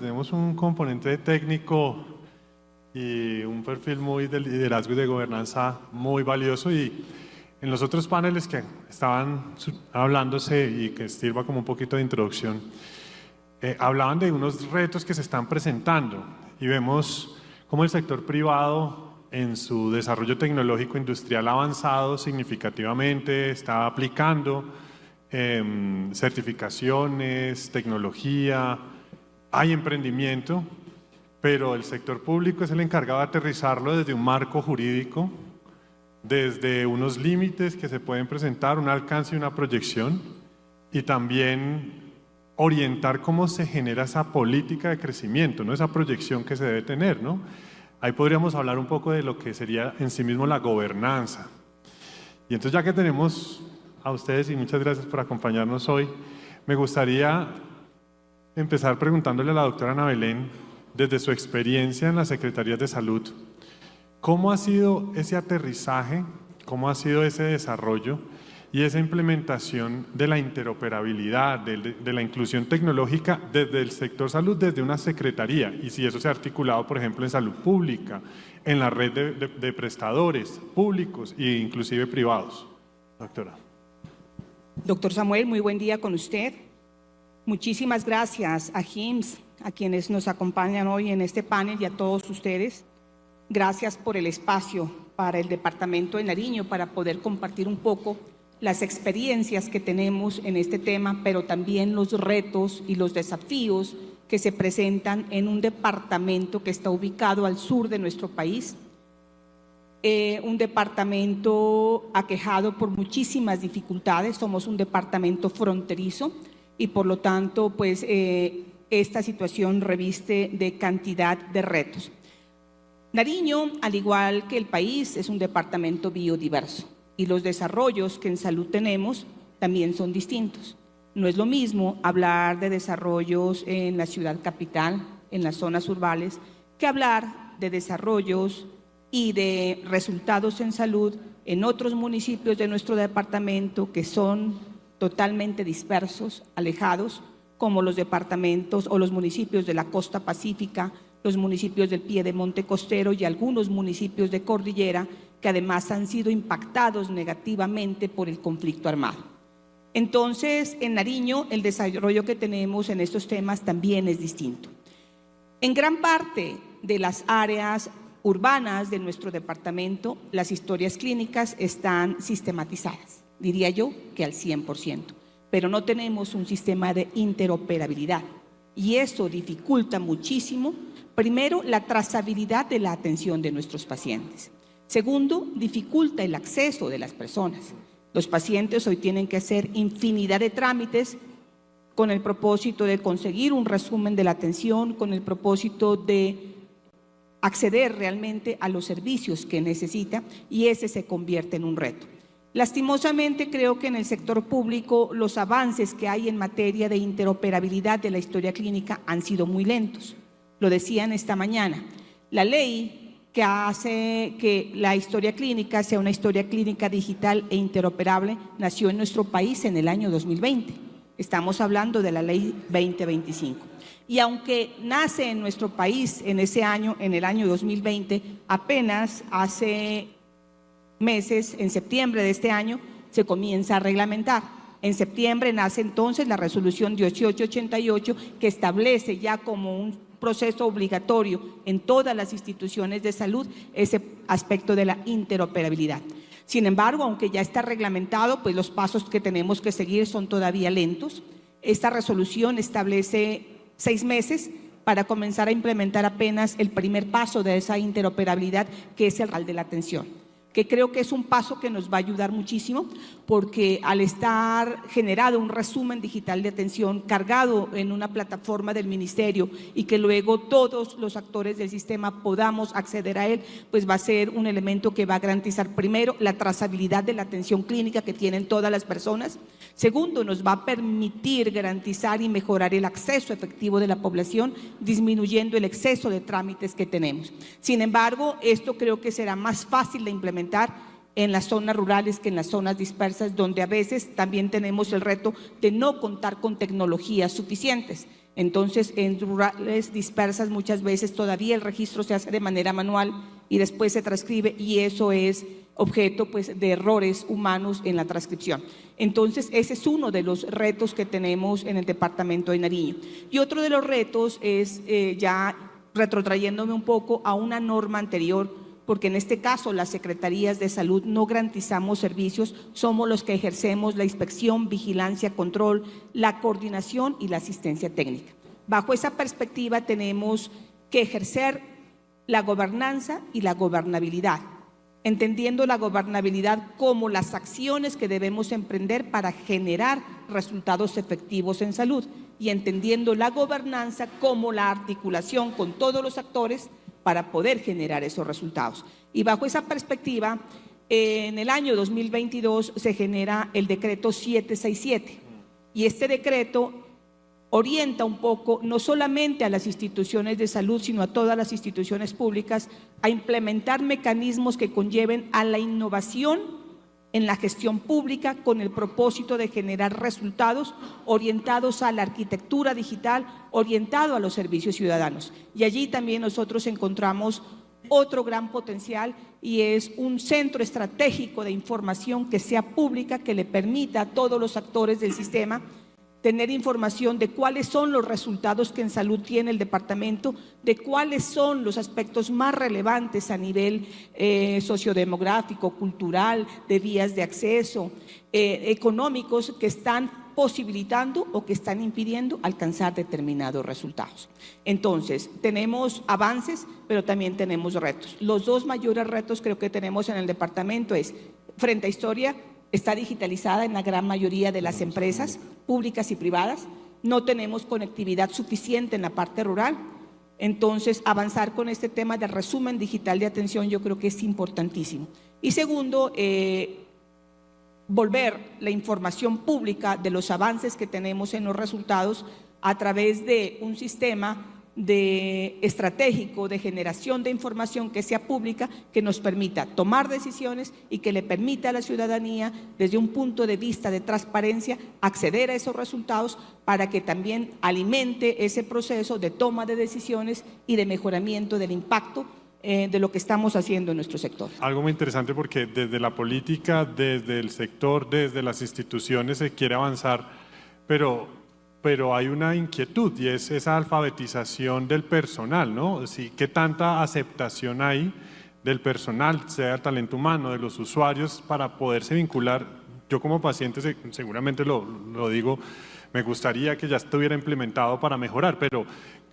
Tenemos un componente técnico y un perfil muy de liderazgo y de gobernanza muy valioso, y en los otros paneles que estaban hablándose y que sirva como un poquito de introducción, hablaban de unos retos que se están presentando y vemos cómo el sector privado en su desarrollo tecnológico industrial ha avanzado significativamente, está aplicando certificaciones, tecnología, hay emprendimiento, pero el sector público es el encargado de aterrizarlo desde un marco jurídico, desde unos límites que se pueden presentar, un alcance y una proyección, y también orientar cómo se genera esa política de crecimiento, ¿no? Esa proyección que se debe tener, ¿no? Ahí podríamos hablar un poco de lo que sería en sí mismo la gobernanza. Y entonces, ya que tenemos a ustedes, y muchas gracias por acompañarnos hoy, me gustaría empezar preguntándole a la doctora Ana Belén, desde su experiencia en las Secretarías de Salud, ¿cómo ha sido ese aterrizaje, cómo ha sido ese desarrollo y esa implementación de la interoperabilidad, de la inclusión tecnológica desde el sector salud, desde una secretaría? Y si eso se ha articulado, por ejemplo, en salud pública, en la red de prestadores públicos e inclusive privados. Doctora. Doctor Samuel, muy buen día con usted. Muchísimas gracias a HIMSS, a quienes nos acompañan hoy en este panel, y a todos ustedes. Gracias por el espacio para el Departamento de Nariño para poder compartir un poco las experiencias que tenemos en este tema, pero también los retos y los desafíos que se presentan en un departamento que está ubicado al sur de nuestro país. Un departamento aquejado por muchísimas dificultades, somos un departamento fronterizo y por lo tanto pues esta situación reviste de cantidad de retos. Nariño, al igual que el país, es un departamento biodiverso y los desarrollos que en salud tenemos también son distintos. No es lo mismo hablar de desarrollos en la ciudad capital, en las zonas urbanas, que hablar de desarrollos y de resultados en salud en otros municipios de nuestro departamento que son totalmente dispersos, alejados, como los departamentos o los municipios de la costa pacífica, los municipios del piedemonte costero y algunos municipios de cordillera que además han sido impactados negativamente por el conflicto armado. Entonces, en Nariño, el desarrollo que tenemos en estos temas también es distinto. En gran parte de las áreas urbanas de nuestro departamento, las historias clínicas están sistematizadas, diría yo que al 100%, pero no tenemos un sistema de interoperabilidad y eso dificulta muchísimo, primero, la trazabilidad de la atención de nuestros pacientes. Segundo, dificulta el acceso de las personas. Los pacientes hoy tienen que hacer infinidad de trámites con el propósito de conseguir un resumen de la atención, con el propósito de acceder realmente a los servicios que necesita, y ese se convierte en un reto. Lastimosamente, creo que en el sector público los avances que hay en materia de interoperabilidad de la historia clínica han sido muy lentos. Lo decían esta mañana. La ley que hace que la historia clínica sea una historia clínica digital e interoperable nació en nuestro país en el año 2020. Estamos hablando de la ley 2025. Y aunque nace en nuestro país en ese año, en el año 2020, apenas hace meses, en septiembre de este año, se comienza a reglamentar. En septiembre nace entonces la resolución 1888 que establece ya como un proceso obligatorio en todas las instituciones de salud ese aspecto de la interoperabilidad. Sin embargo, aunque ya está reglamentado, pues los pasos que tenemos que seguir son todavía lentos. Esta resolución establece 6 meses para comenzar a implementar apenas el primer paso de esa interoperabilidad, que es el RAL de la atención, que creo que es un paso que nos va a ayudar muchísimo, porque al estar generado un resumen digital de atención cargado en una plataforma del ministerio y que luego todos los actores del sistema podamos acceder a él, pues va a ser un elemento que va a garantizar primero la trazabilidad de la atención clínica que tienen todas las personas. Segundo, nos va a permitir garantizar y mejorar el acceso efectivo de la población, disminuyendo el exceso de trámites que tenemos. Sin embargo, esto creo que será más fácil de implementar en las zonas rurales que en las zonas dispersas, donde a veces también tenemos el reto de no contar con tecnologías suficientes. Entonces, en rurales dispersas muchas veces todavía el registro se hace de manera manual y después se transcribe, y eso es objeto pues, de errores humanos en la transcripción. Entonces, ese es uno de los retos que tenemos en el departamento de Nariño. Y otro de los retos es, ya retrotrayéndome un poco a una norma anterior, porque en este caso las secretarías de salud no garantizamos servicios, somos los que ejercemos la inspección, vigilancia, control, la coordinación y la asistencia técnica. Bajo esa perspectiva tenemos que ejercer la gobernanza y la gobernabilidad, entendiendo la gobernabilidad como las acciones que debemos emprender para generar resultados efectivos en salud, y entendiendo la gobernanza como la articulación con todos los actores para poder generar esos resultados. Y bajo esa perspectiva, en el año 2022 se genera el decreto 767, y este decreto orienta un poco no solamente a las instituciones de salud, sino a todas las instituciones públicas a implementar mecanismos que conlleven a la innovación en la gestión pública con el propósito de generar resultados orientados a la arquitectura digital, orientado a los servicios ciudadanos. Y allí también nosotros encontramos otro gran potencial, y es un centro estratégico de información que sea pública, que le permita a todos los actores del sistema tener información de cuáles son los resultados que en salud tiene el departamento, de cuáles son los aspectos más relevantes a nivel sociodemográfico, cultural, de vías de acceso, económicos, que están posibilitando o que están impidiendo alcanzar determinados resultados. Entonces, tenemos avances, pero también tenemos retos. Los dos mayores retos creo que tenemos en el departamento es, frente a Historia, está digitalizada en la gran mayoría de las empresas públicas y privadas, no tenemos conectividad suficiente en la parte rural, entonces avanzar con este tema de resumen digital de atención yo creo que es importantísimo. Y segundo, volver la información pública de los avances que tenemos en los resultados a través de un sistema estratégico de generación de información que sea pública, que nos permita tomar decisiones y que le permita a la ciudadanía, desde un punto de vista de transparencia, acceder a esos resultados para que también alimente ese proceso de toma de decisiones y de mejoramiento del impacto de lo que estamos haciendo en nuestro sector. Algo muy interesante, porque desde la política, desde el sector, desde las instituciones se quiere avanzar, pero hay una inquietud, y es esa alfabetización del personal, ¿no? Sí, ¿qué tanta aceptación hay del personal, sea el talento humano, de los usuarios, para poderse vincular? Yo como paciente, seguramente lo digo, me gustaría que ya estuviera implementado para mejorar, pero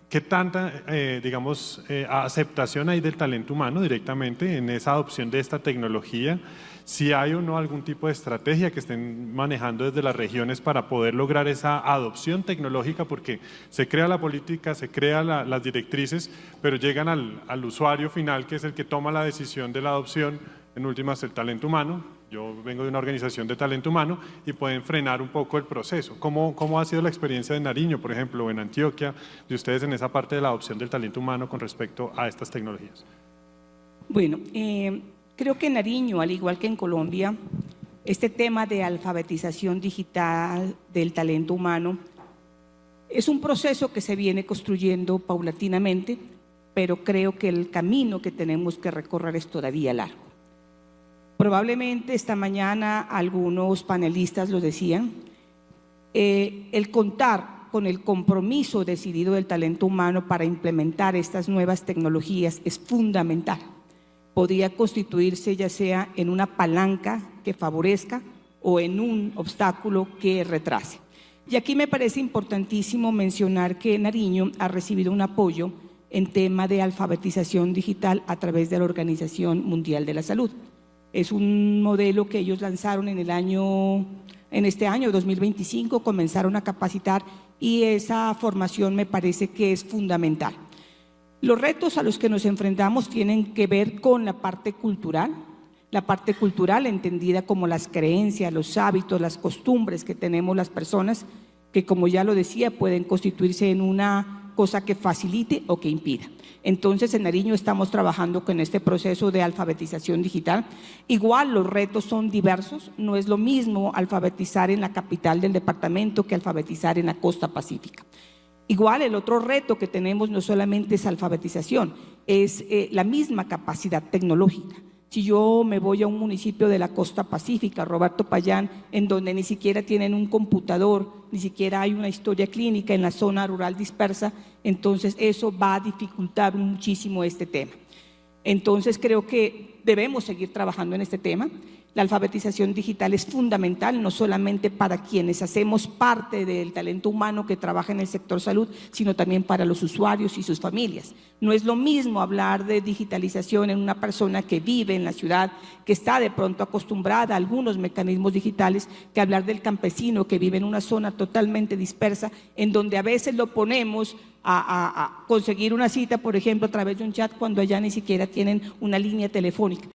¿qué tanta, aceptación hay del talento humano directamente en esa adopción de esta tecnología? Si hay o no algún tipo de estrategia que estén manejando desde las regiones para poder lograr esa adopción tecnológica, porque se crea la política, se crean las directrices, pero llegan al usuario final, que es el que toma la decisión de la adopción, en últimas el talento humano. Yo vengo de una organización de talento humano y pueden frenar un poco el proceso. ¿Cómo ha sido la experiencia de Nariño, por ejemplo, o en Antioquia, de ustedes en esa parte de la adopción del talento humano con respecto a estas tecnologías? Bueno, creo que en Nariño, al igual que en Colombia, este tema de alfabetización digital del talento humano es un proceso que se viene construyendo paulatinamente, pero creo que el camino que tenemos que recorrer es todavía largo. Probablemente esta mañana algunos panelistas lo decían, el contar con el compromiso decidido del talento humano para implementar estas nuevas tecnologías es fundamental. Podría constituirse ya sea en una palanca que favorezca o en un obstáculo que retrase. Y aquí me parece importantísimo mencionar que Nariño ha recibido un apoyo en tema de alfabetización digital a través de la Organización Mundial de la Salud. Es un modelo que ellos lanzaron en este año 2025, comenzaron a capacitar, y esa formación me parece que es fundamental. Los retos a los que nos enfrentamos tienen que ver con la parte cultural entendida como las creencias, los hábitos, las costumbres que tenemos las personas, que como ya lo decía, pueden constituirse en una cosa que facilite o que impida. Entonces, en Nariño estamos trabajando con este proceso de alfabetización digital. Igual los retos son diversos, no es lo mismo alfabetizar en la capital del departamento que alfabetizar en la costa pacífica. Igual el otro reto que tenemos no solamente es alfabetización, es la misma capacidad tecnológica. Si yo me voy a un municipio de la costa pacífica, Roberto Payán, en donde ni siquiera tienen un computador, ni siquiera hay una historia clínica en la zona rural dispersa, entonces eso va a dificultar muchísimo este tema. Entonces creo que debemos seguir trabajando en este tema. La alfabetización digital es fundamental, no solamente para quienes hacemos parte del talento humano que trabaja en el sector salud, sino también para los usuarios y sus familias. No es lo mismo hablar de digitalización en una persona que vive en la ciudad, que está de pronto acostumbrada a algunos mecanismos digitales, que hablar del campesino que vive en una zona totalmente dispersa, en donde a veces lo ponemos a conseguir una cita, por ejemplo, a través de un chat, cuando allá ni siquiera tienen una línea telefónica.